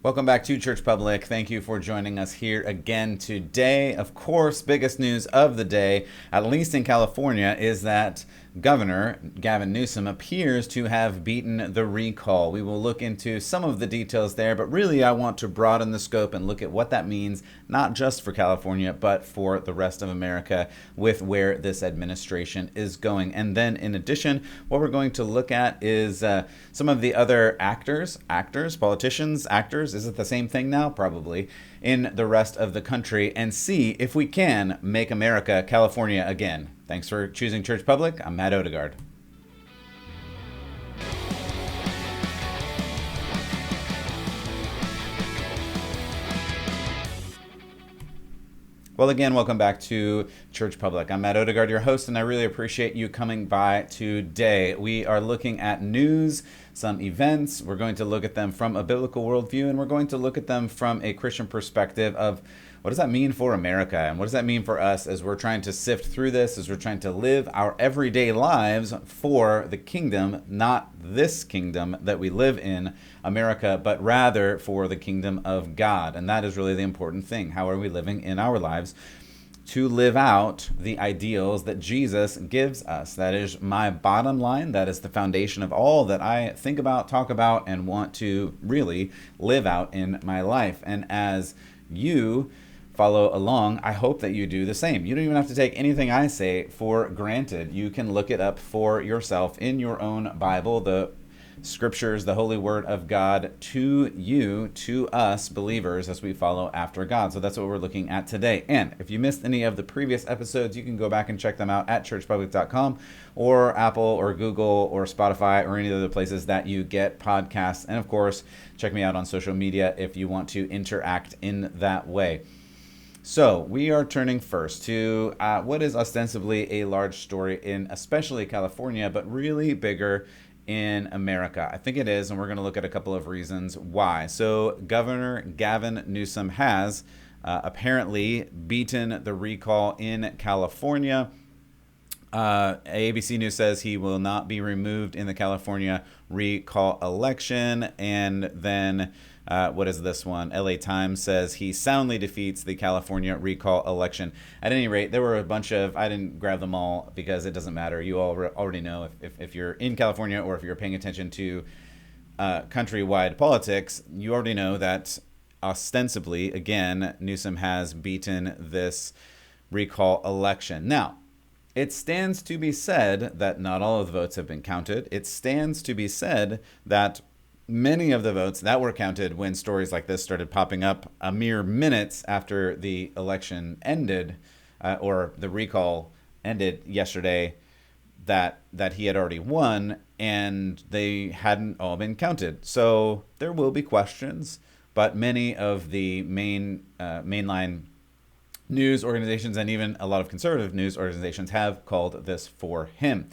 Welcome back to Church Public. Thank you for joining us here again today. Of course, biggest news of the day, at least in California, is that Governor Gavin Newsom appears to have beaten the recall. We will look into some of the details there, but really I want to broaden the scope and look at what that means, not just for California, but for the rest of America with where this administration is going. And then in addition, what we're going to look at is some of the other politicians, is it the same thing now? Probably. In the rest of the country, and see if we can make America California again. Thanks for choosing Church Public. I'm Matt Odegaard. Well, again, welcome back to Church Public. I'm Matt Odegaard, your host, and I really appreciate you coming by today. We are looking at news, some events. We're going to look at them from a biblical worldview, and we're going to look at them from a Christian perspective of what does that mean for America, and what does that mean for us as we're trying to sift through this, as we're trying to live our everyday lives for the kingdom, not this kingdom that we live in, America, but rather for the kingdom of God. And that is really the important thing. How are we living in our lives to live out the ideals that Jesus gives us? That is my bottom line. That is the foundation of all that I think about, talk about, and want to really live out in my life. And as you follow along, I hope that you do the same. You don't even have to take anything I say for granted. You can look it up for yourself in your own Bible, the scriptures, the holy word of God to you, to us believers as we follow after God. So that's what we're looking at today. And if you missed any of the previous episodes, you can go back and check them out at churchpublic.com or Apple or Google or Spotify or any of the places that you get podcasts. And of course, check me out on social media if you want to interact in that way. So we are turning first to what is ostensibly a large story in especially California, but really bigger in America. I think it is, and we're going to look at a couple of reasons why. So Governor Gavin Newsom has apparently beaten the recall in California. ABC News says he will not be removed in the California recall election. And then what is this one? LA Times says he soundly defeats the California recall election. At any rate, there were a bunch of, I didn't grab them all because it doesn't matter. You all already know if you're in California or if you're paying attention to countrywide politics, you already know that ostensibly, again, Newsom has beaten this recall election. Now, it stands to be said that not all of the votes have been counted. It stands to be said that many of the votes that were counted when stories like this started popping up a mere minutes after the election ended, or the recall ended yesterday, that he had already won, and they hadn't all been counted. So there will be questions, but many of the mainline news organizations and even a lot of conservative news organizations have called this for him.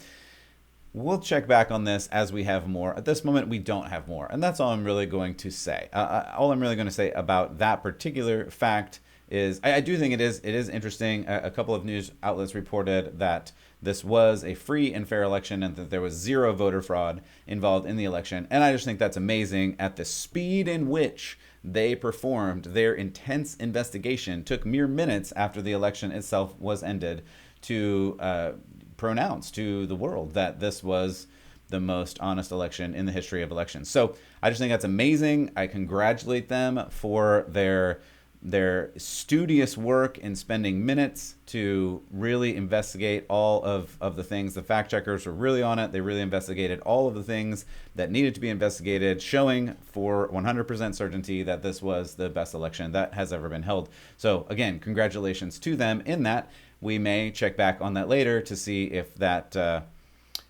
We'll check back on this as we have more. At this moment, we don't have more. And that's all I'm really going to say. All I'm really going to say about that particular fact is I do think it is interesting. A couple of news outlets reported that this was a free and fair election and that there was zero voter fraud involved in the election. And I just think that's amazing at the speed in which they performed their intense investigation. Took mere minutes after the election itself was ended to pronounce to the world that this was the most honest election in the history of elections. So I just think that's amazing. I congratulate them for their studious work in spending minutes to really investigate all of the things. The fact checkers were really on it. They really investigated all of the things that needed to be investigated, showing for 100% certainty that this was the best election that has ever been held. So again, congratulations to them in that. We may check back on that later to see if that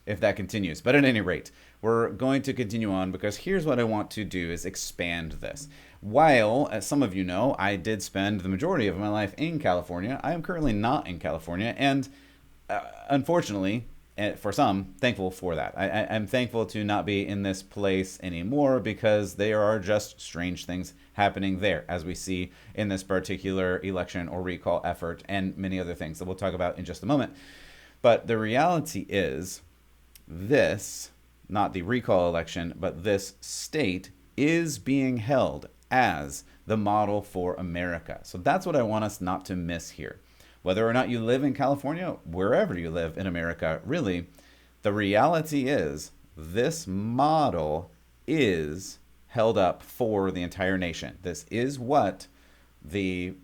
continues. But at any rate, we're going to continue on because here's what I want to do is expand this. While, as some of you know, I did spend the majority of my life in California, I am currently not in California, and unfortunately, for some, thankful for that. I'm thankful to not be in this place anymore because there are just strange things happening there, as we see in this particular election or recall effort and many other things that we'll talk about in just a moment. But the reality is this, not the recall election, but this state is being held as the model for America. So that's what I want us not to miss here. Whether or not you live in California, wherever you live in America, really, the reality is this model is held up for the entire nation. This is what the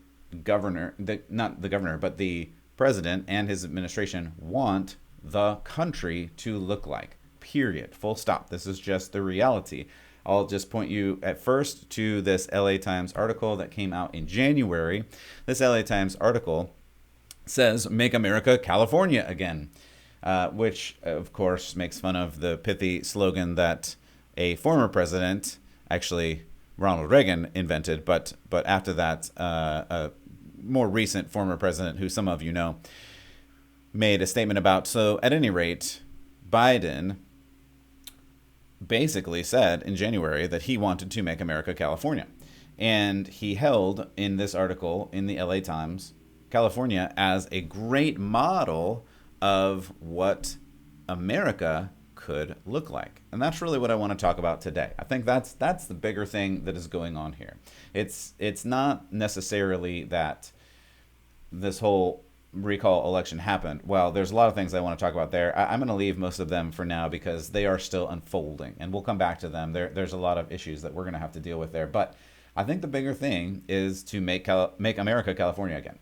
governor, not the governor, but the president and his administration want the country to look like. Period. Full stop. This is just the reality. I'll just point you at first to this LA Times article that came out in January. This LA Times article says, "Make America California Again," which, of course, makes fun of the pithy slogan that a former president, actually Ronald Reagan, invented. But after that, a more recent former president, who some of you know, made a statement about. So at any rate, Biden basically said in January that he wanted to make America California. And he held in this article in the LA Times, California as a great model of what America could look like. And that's really what I want to talk about today. I think that's the bigger thing that is going on here. It's not necessarily that this whole recall election happened. Well, there's a lot of things I want to talk about there. I'm going to leave most of them for now because they are still unfolding, and we'll come back to them. There's a lot of issues that we're going to have to deal with there. But I think the bigger thing is to make America California again.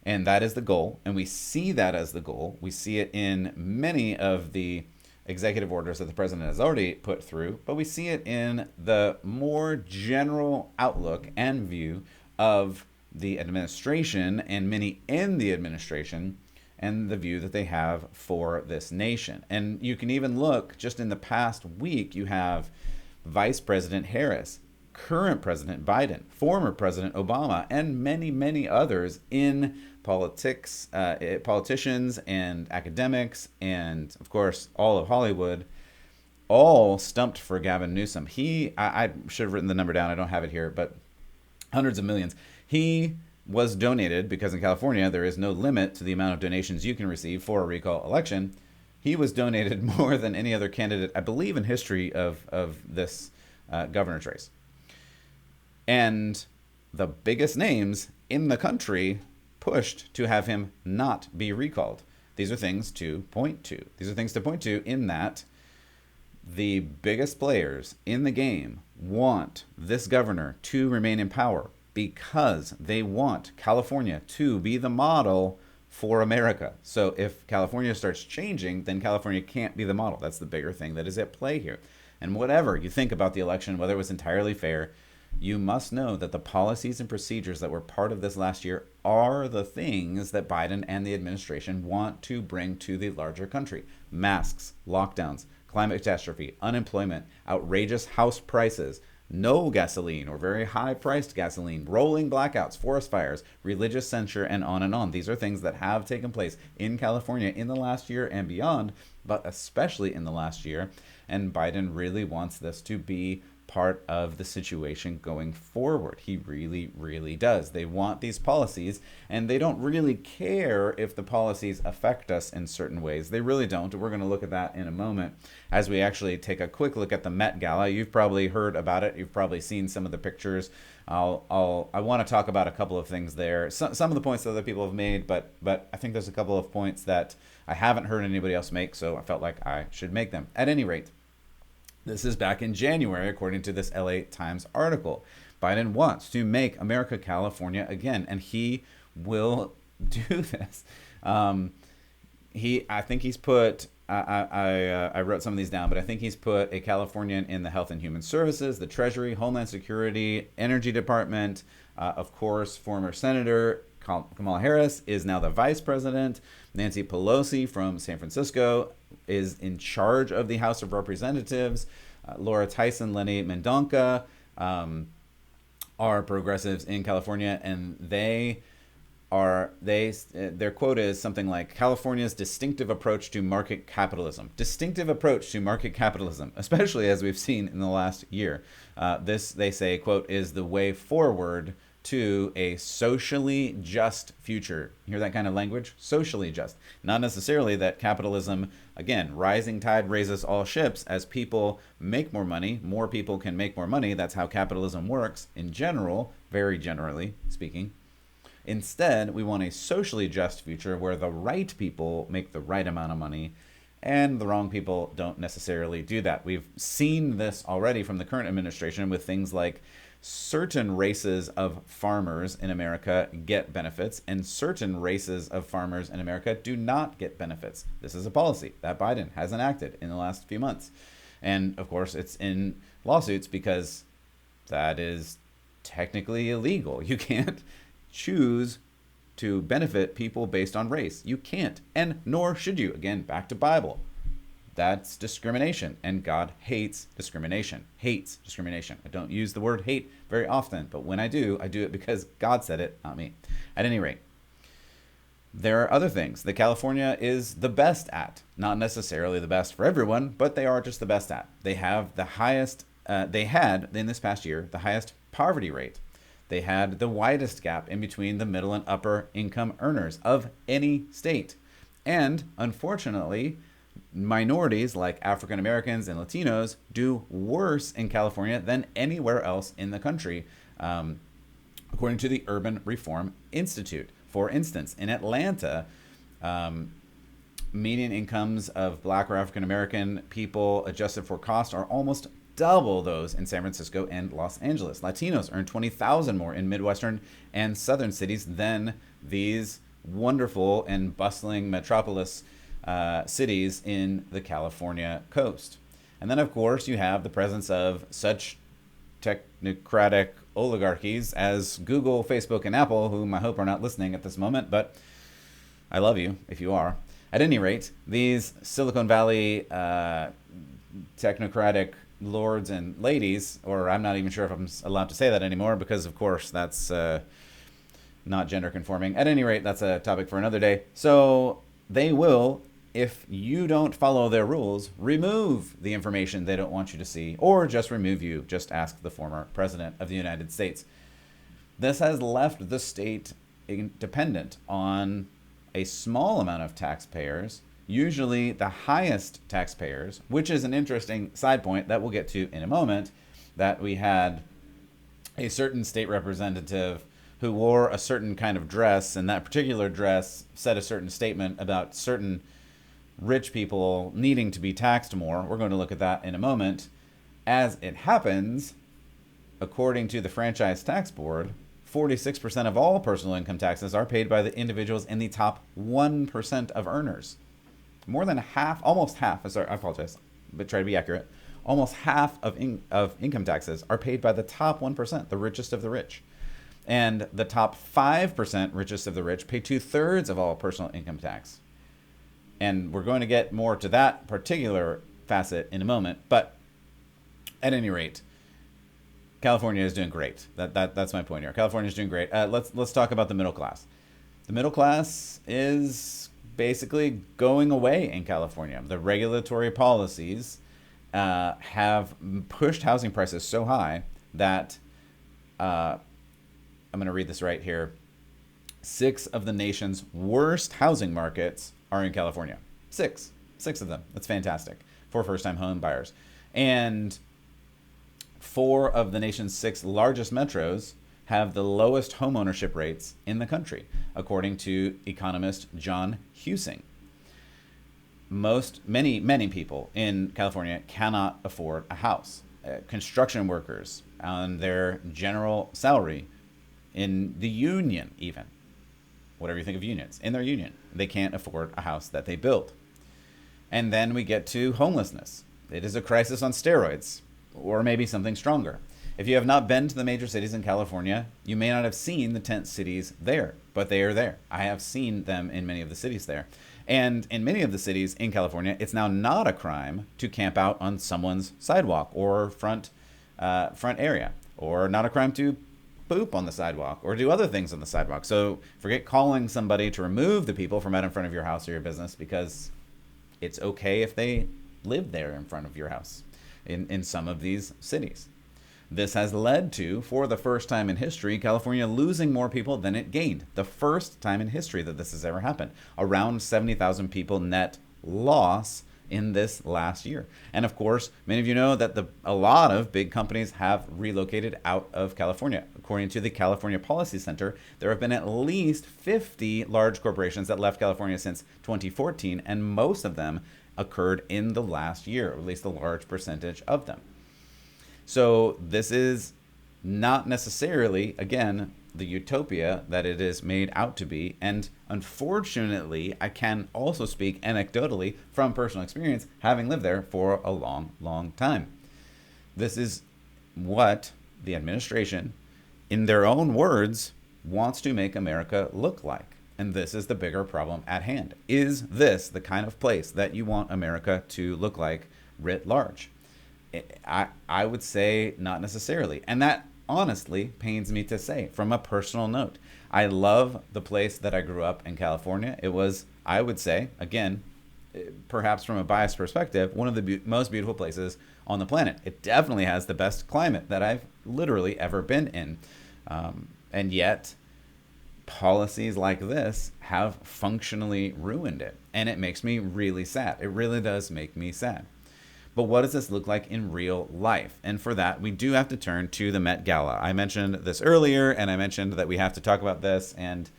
And that is the goal, and we see that as the goal. We see it in many of the executive orders that the president has already put through, but we see it in the more general outlook and view of the administration and many in the administration and the view that they have for this nation. And you can even look just in the past week, you have Vice President Harris, current President Biden, former President Obama, and many, many others in politics, politicians and academics, and of course, all of Hollywood, all stumped for Gavin Newsom. I should have written the number down. I don't have it here, but hundreds of millions. He was donated, because in California there is no limit to the amount of donations you can receive for a recall election. He was donated more than any other candidate, I believe, in history of this governor's race. And the biggest names in the country pushed to have him not be recalled. These are things to point to. These are things to point to in that the biggest players in the game want this governor to remain in power because they want California to be the model for America. So if California starts changing, then California can't be the model. That's the bigger thing that is at play here. And whatever you think about the election, whether it was entirely fair, you must know that the policies and procedures that were part of this last year are the things that Biden and the administration want to bring to the larger country. Masks, lockdowns, climate catastrophe, unemployment, outrageous house prices, no gasoline or very high-priced gasoline, rolling blackouts, forest fires, religious censure, and on and on. These are things that have taken place in California in the last year and beyond, but especially in the last year. And Biden really wants this to be part of the situation going forward. He really, really does. They want these policies, and they don't really care if the policies affect us in certain ways. They really don't. We're going to look at that in a moment as we actually take a quick look at the Met Gala. You've probably heard about it. You've probably seen some of the pictures. I want to talk about a couple of things there. Some of the points that other people have made, but I think there's a couple of points that I haven't heard anybody else make, so I felt like I should make them. At any rate, this is back in January, according to this LA Times article. Biden wants to make America California again, and he will do this. I think he's put, I wrote some of these down, but I think he's put a Californian in the Health and Human Services, the Treasury, Homeland Security, Energy Department. Of course, former Senator Kamala Harris is now the vice president. Nancy Pelosi from San Francisco is in charge of the House of Representatives. Laura Tyson, Lenny Mendonca are progressives in California, and their quote is something like California's distinctive approach to market capitalism. Distinctive approach to market capitalism, especially as we've seen in the last year. This, they say, quote, is the way forward to a socially just future. You hear that kind of language? Socially just. Not necessarily that capitalism, again, rising tide raises all ships. As people make more money, more people can make more money. That's how capitalism works in general, very generally speaking. Instead, we want a socially just future where the right people make the right amount of money and the wrong people don't necessarily do that. We've seen this already from the current administration with things like certain races of farmers in America get benefits and certain races of farmers in America do not get benefits. This is a policy that Biden has enacted in the last few months. And of course, it's in lawsuits because that is technically illegal. You can't choose to benefit people based on race. You can't, and nor should you. Again, back to Bible. That's discrimination, and God hates discrimination. Hates discrimination. I don't use the word hate very often, but when I do it because God said it, not me. At any rate, there are other things that California is the best at. Not necessarily the best for everyone, but they are just the best at. They have the highest, they had, in this past year, the highest poverty rate. They had the widest gap in between the middle and upper income earners of any state. And unfortunately, minorities like African Americans and Latinos do worse in California than anywhere else in the country, according to the Urban Reform Institute. For instance, in Atlanta, median incomes of Black or African American people adjusted for cost are almost double those in San Francisco and Los Angeles. Latinos earn $20,000 more in Midwestern and Southern cities than these wonderful and bustling metropolis cities in the California coast. And then, of course, you have the presence of such technocratic oligarchies as Google, Facebook, and Apple, whom I hope are not listening at this moment, but I love you if you are. At any rate, these Silicon Valley technocratic lords and ladies, or I'm not even sure if I'm allowed to say that anymore because, of course, that's not gender conforming. At any rate, that's a topic for another day. So they will, if you don't follow their rules, remove the information they don't want you to see, or just remove you. Just ask the former president of the United States. This has left the state dependent on a small amount of taxpayers, usually the highest taxpayers, which is an interesting side point that we'll get to in a moment, that we had a certain state representative who wore a certain kind of dress, and that particular dress said a certain statement about certain rich people needing to be taxed more. We're going to look at that in a moment. As it happens, according to the Franchise Tax Board, 46% of all personal income taxes are paid by the individuals in the top 1% of earners. More than half, almost half, sorry, I apologize, but try to be accurate. Almost half of income taxes are paid by the top 1%, the richest of the rich. And the top 5% richest of the rich pay 2/3 of all personal income tax. And we're going to get more to that particular facet in a moment. But at any rate, California is doing great. That's my point here. California is doing great. Let's talk about the middle class. The middle class is basically going away in California. The regulatory policies have pushed housing prices so high that I'm going to read this right here. 6 of the nation's worst housing markets are in California. 6 of them. That's fantastic for first-time home buyers. And 4 of the nation's 6 largest metros have the lowest homeownership rates in the country, according to economist John Husing. Many people in California cannot afford a house. Construction workers on their general salary, in the union even, whatever you think of unions, in their union, they can't afford a house that they build. And then we get to homelessness. It is a crisis on steroids, or maybe something stronger. If you have not been to the major cities in California, you may not have seen the tent cities there, but they are there. I have seen them in many of the cities there. And in many of the cities in California, it's now not a crime to camp out on someone's sidewalk or front area, or not a crime to poop on the sidewalk or do other things on the sidewalk. So forget calling somebody to remove the people from out in front of your house or your business, because it's okay if they live there in front of your house in some of these cities. This has led to, for the first time in history, California losing more people than it gained. The first time in history that this has ever happened. Around 70,000 people net loss in this last year. And of course, many of you know that a lot of big companies have relocated out of California. According to the California Policy Center, there have been at least 50 large corporations that left California since 2014, and most of them occurred in the last year, or at least a large percentage of them. So this is not necessarily, again, the utopia that it is made out to be. And unfortunately, I can also speak anecdotally from personal experience, having lived there for a long, long time. This is what the administration, in their own words, wants to make America look like. And this is the bigger problem at hand. Is this the kind of place that you want America to look like writ large? I would say not necessarily. And that honestly pains me to say from a personal note. I love the place that I grew up in California. It was, I would say, again, perhaps from a biased perspective, one of the most beautiful places on the planet. It definitely has the best climate that I've literally ever been in. And yet, policies like this have functionally ruined it. And it makes me really sad. It really does make me sad. But what does this look like in real life? And for that, we do have to turn to the Met Gala. I mentioned this earlier, and I mentioned that we have to talk about this. And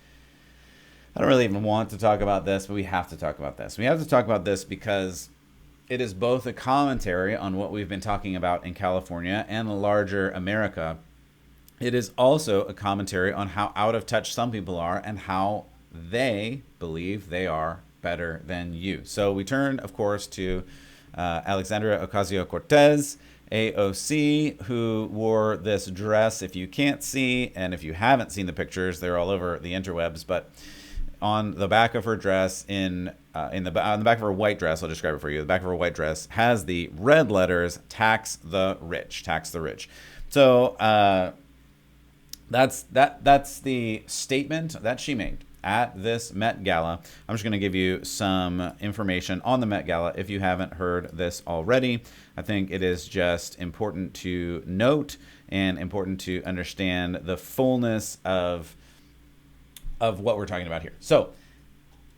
I don't really even want to talk about this, but we have to talk about this. We have to talk about this because it is both a commentary on what we've been talking about in California and larger America. It is also a commentary on how out of touch some people are and how they believe they are better than you. So we turn, of course, to Alexandria Ocasio-Cortez, AOC, who wore this dress. If you can't see, and if you haven't seen the pictures, they're all over the interwebs, but on the back of her dress, on the back of her white dress, I'll describe it for you. The back of her white dress has the red letters, tax the rich, tax the rich. So that's the statement that she made at this Met Gala. I'm just going to give you some information on the Met Gala if you haven't heard this already. I think it is just important to note and important to understand the fullness of what we're talking about here. So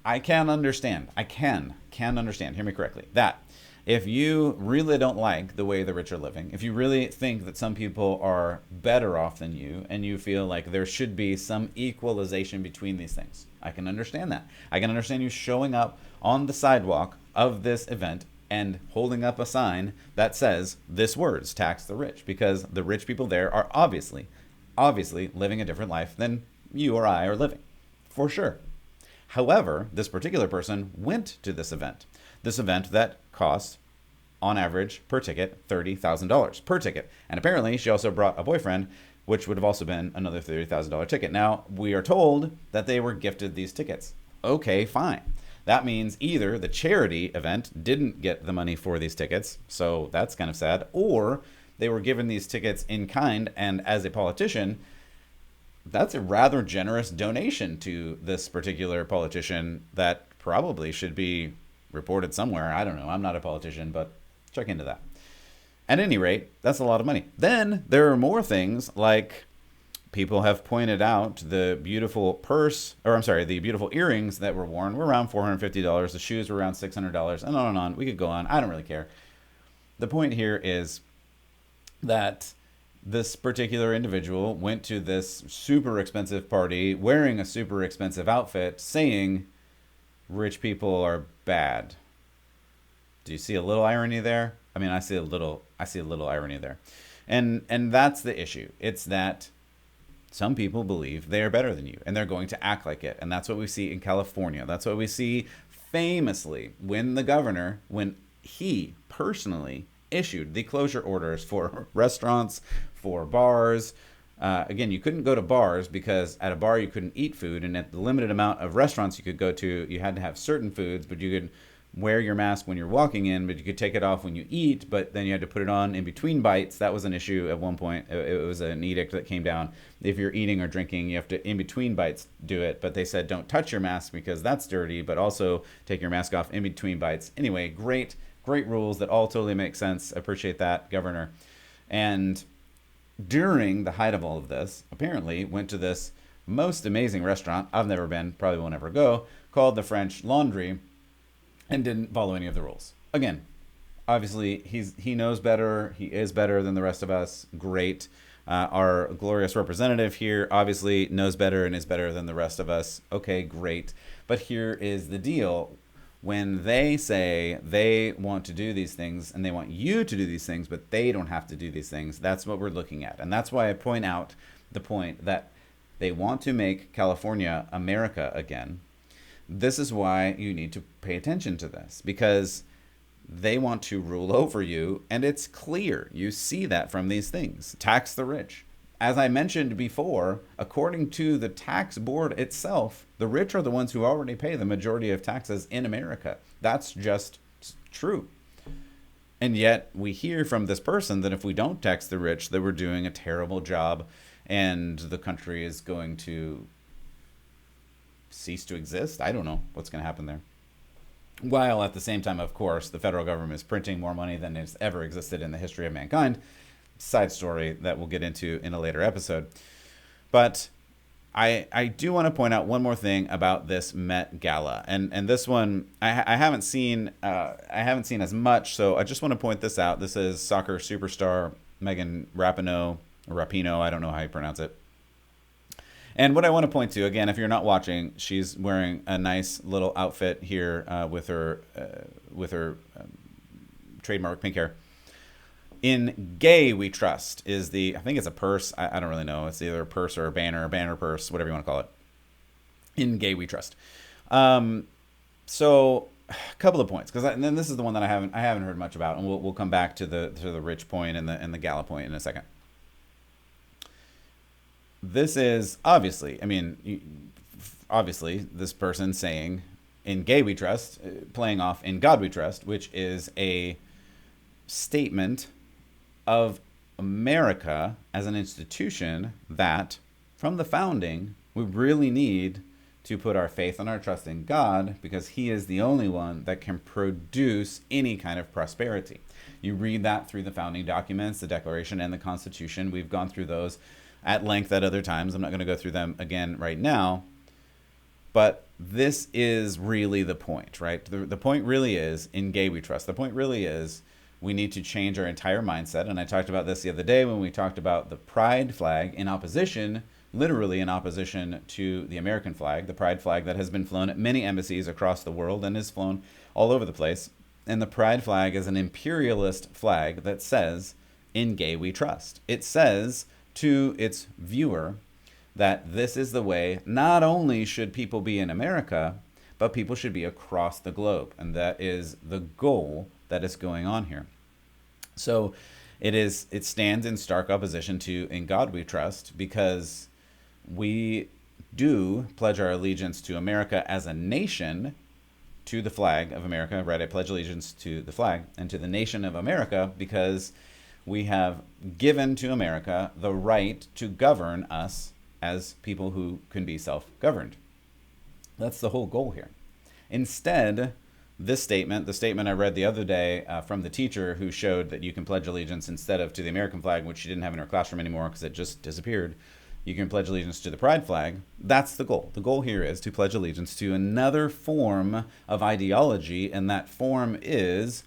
I can understand, hear me correctly, that if you really don't like the way the rich are living, if you really think that some people are better off than you, and you feel like there should be some equalization between these things, I can understand that. I can understand you showing up on the sidewalk of this event and holding up a sign that says this words, tax the rich, because the rich people there are obviously living a different life than you or I are living, for sure. However, this particular person went to this event that cost, on average, per ticket, $30,000 per ticket. And apparently, she also brought a boyfriend, which would have also been another $30,000 ticket. Now, we are told that they were gifted these tickets. Okay, fine. That means either the charity event didn't get the money for these tickets, so that's kind of sad, or they were given these tickets in kind, and as a politician, that's a rather generous donation to this particular politician that probably should be reported somewhere. I don't know. I'm not a politician, but check into that. At any rate, that's a lot of money. Then there are more things, like people have pointed out the beautiful the beautiful earrings that were worn were around $450. The shoes were around $600, and on and on. We could go on. I don't really care. The point here is that this particular individual went to this super expensive party wearing a super expensive outfit, saying rich people are bad. Do you see a little irony there? I mean, I see a little irony there. And that's the issue. It's that some people believe they are better than you, and they're going to act like it. And that's what we see in California. That's what we see famously when the governor, when he personally issued the closure orders for restaurants, for bars. Again, you couldn't go to bars because at a bar you couldn't eat food, and at the limited amount of restaurants you could go to, you had to have certain foods, but you could wear your mask when you're walking in, but you could take it off when you eat, but then you had to put it on in between bites. That was an issue at one point. It was an edict that came down. If you're eating or drinking, you have to, in between bites, do it. But they said don't touch your mask because that's dirty, but also take your mask off in between bites. Anyway, great rules that all totally make sense. Appreciate that, Governor. And during the height of all of this, apparently went to this most amazing restaurant I've never been, probably won't ever go, called the French Laundry, and didn't follow any of the rules. Again, obviously he knows better. He is better than the rest of us. Great. Our glorious representative here obviously knows better and is better than the rest of us. Okay, great. But here is the deal. When they say they want to do these things and they want you to do these things, but they don't have to do these things, that's what we're looking at. And that's why I point out the point that they want to make California America again. This is why you need to pay attention to this, because they want to rule over you, and it's clear. You see that from these things. Tax the rich. As I mentioned before, according to the tax board itself, the rich are the ones who already pay the majority of taxes in America. That's just true. And yet we hear from this person that if we don't tax the rich, that we're doing a terrible job and the country is going to cease to exist. I don't know what's going to happen there. While at the same time, of course, the federal government is printing more money than has ever existed in the history of mankind. Side story that we'll get into in a later episode. But I do want to point out one more thing about this Met Gala, and this one I haven't seen as much, so I just want to point this out. This is soccer superstar Megan Rapinoe, I don't know how you pronounce it. And what I want to point to, again, if you're not watching, she's wearing a nice little outfit here with her trademark pink hair. In Gay We Trust is I think it's a purse. I don't really know. It's either a purse or a banner purse, whatever you want to call it. In Gay We Trust. So a couple of points, and then this is the one that I haven't heard much about, and we'll come back to the rich point and the Gala point in a second. This is obviously this person saying in Gay We Trust, playing off in God We Trust, which is a statement of America as an institution that from the founding, we really need to put our faith and our trust in God, because he is the only one that can produce any kind of prosperity. You read that through the founding documents, the Declaration and the Constitution. We've gone through those at length at other times. I'm not going to go through them again right now. But this is really the point, right? The point really is, in Gay We Trust, the point really is we need to change our entire mindset. And I talked about this the other day when we talked about the pride flag in opposition, literally in opposition to the American flag, the pride flag that has been flown at many embassies across the world and is flown all over the place. And the pride flag is an imperialist flag that says, in Gay We Trust. It says to its viewer that this is the way not only should people be in America, but people should be across the globe. And that is the goal that is going on here. So it stands in stark opposition to In God We Trust, because we do pledge our allegiance to America as a nation, to the flag of America, right? I pledge allegiance to the flag and to the nation of America, because we have given to America the right to govern us as people who can be self-governed. That's the whole goal here. Instead, this statement, the statement I read the other day from the teacher who showed that you can pledge allegiance instead of to the American flag, which she didn't have in her classroom anymore because it just disappeared, you can pledge allegiance to the pride flag. That's the goal. The goal here is to pledge allegiance to another form of ideology, and that form is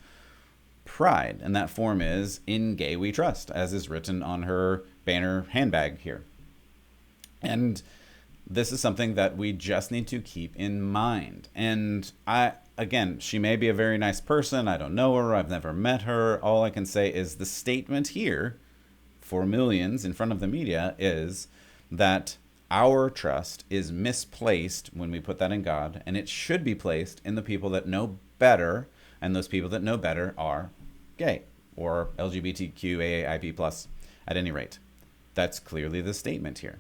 pride, and that form is In Gay We Trust, as is written on her banner handbag here. And this is something that we just need to keep in mind. And again, she may be a very nice person. I don't know her. I've never met her. All I can say is the statement here for millions in front of the media is that our trust is misplaced when we put that in God, and it should be placed in the people that know better, and those people that know better are gay or LGBTQAAIP+, at any rate. That's clearly the statement here.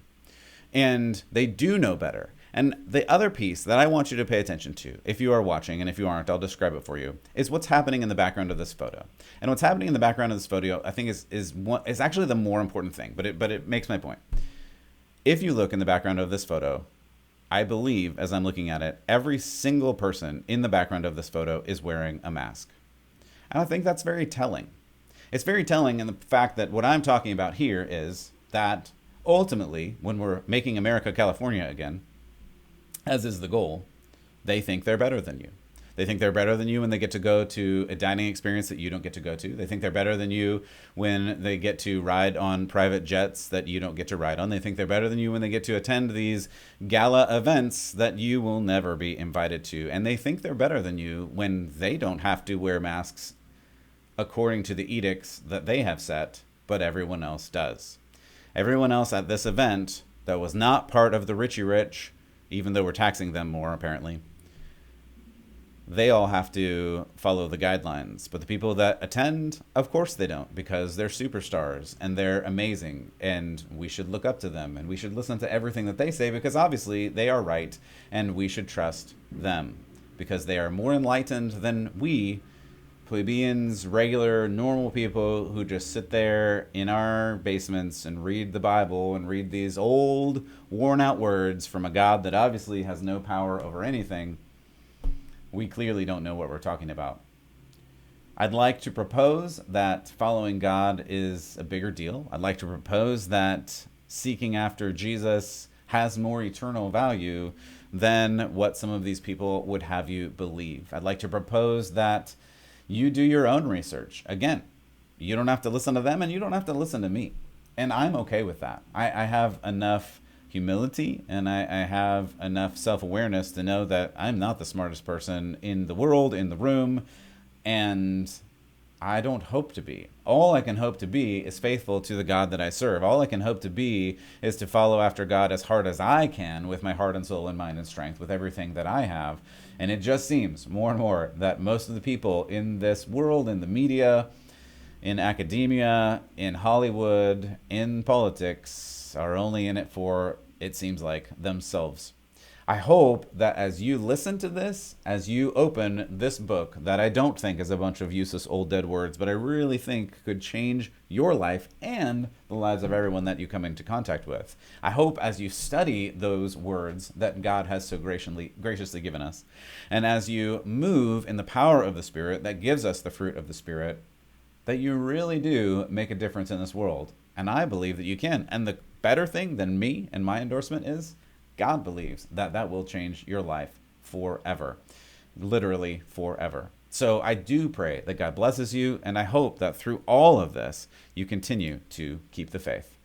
And they do know better. And the other piece that I want you to pay attention to, if you are watching, and if you aren't, I'll describe it for you, is what's happening in the background of this photo. And what's happening in the background of this photo, I think, is actually the more important thing, but it makes my point. If you look in the background of this photo, I believe, as I'm looking at it, every single person in the background of this photo is wearing a mask. And I think that's very telling. It's very telling in the fact that what I'm talking about here is that ultimately, when we're making America California again, as is the goal, they think they're better than you. They think they're better than you when they get to go to a dining experience that you don't get to go to. They think they're better than you when they get to ride on private jets that you don't get to ride on. They think they're better than you when they get to attend these gala events that you will never be invited to. And they think they're better than you when they don't have to wear masks according to the edicts that they have set, but everyone else does. Everyone else at this event that was not part of the Richie Rich, even though we're taxing them more apparently, they all have to follow the guidelines. But the people that attend, of course they don't, because they're superstars and they're amazing and we should look up to them and we should listen to everything that they say because obviously they are right and we should trust them because they are more enlightened than we plebeians, regular, normal people who just sit there in our basements and read the Bible and read these old, worn-out words from a God that obviously has no power over anything. We clearly don't know what we're talking about. I'd like to propose that following God is a bigger deal. I'd like to propose that seeking after Jesus has more eternal value than what some of these people would have you believe. I'd like to propose that you do your own research. Again, you don't have to listen to them and you don't have to listen to me. And I'm okay with that. I have enough humility and I have enough self-awareness to know that I'm not the smartest person in the world, in the room, and I don't hope to be. All I can hope to be is faithful to the God that I serve. All I can hope to be is to follow after God as hard as I can with my heart and soul and mind and strength, with everything that I have. And it just seems more and more that most of the people in this world, in the media, in academia, in Hollywood, in politics, are only in it for, it seems like, themselves. I hope that as you listen to this, as you open this book that I don't think is a bunch of useless old dead words, but I really think could change your life and the lives of everyone that you come into contact with. I hope as you study those words that God has so graciously given us, and as you move in the power of the Spirit that gives us the fruit of the Spirit, that you really do make a difference in this world. And I believe that you can. And the better thing than me and my endorsement is God believes that that will change your life forever, literally forever. So I do pray that God blesses you, and I hope that through all of this, you continue to keep the faith.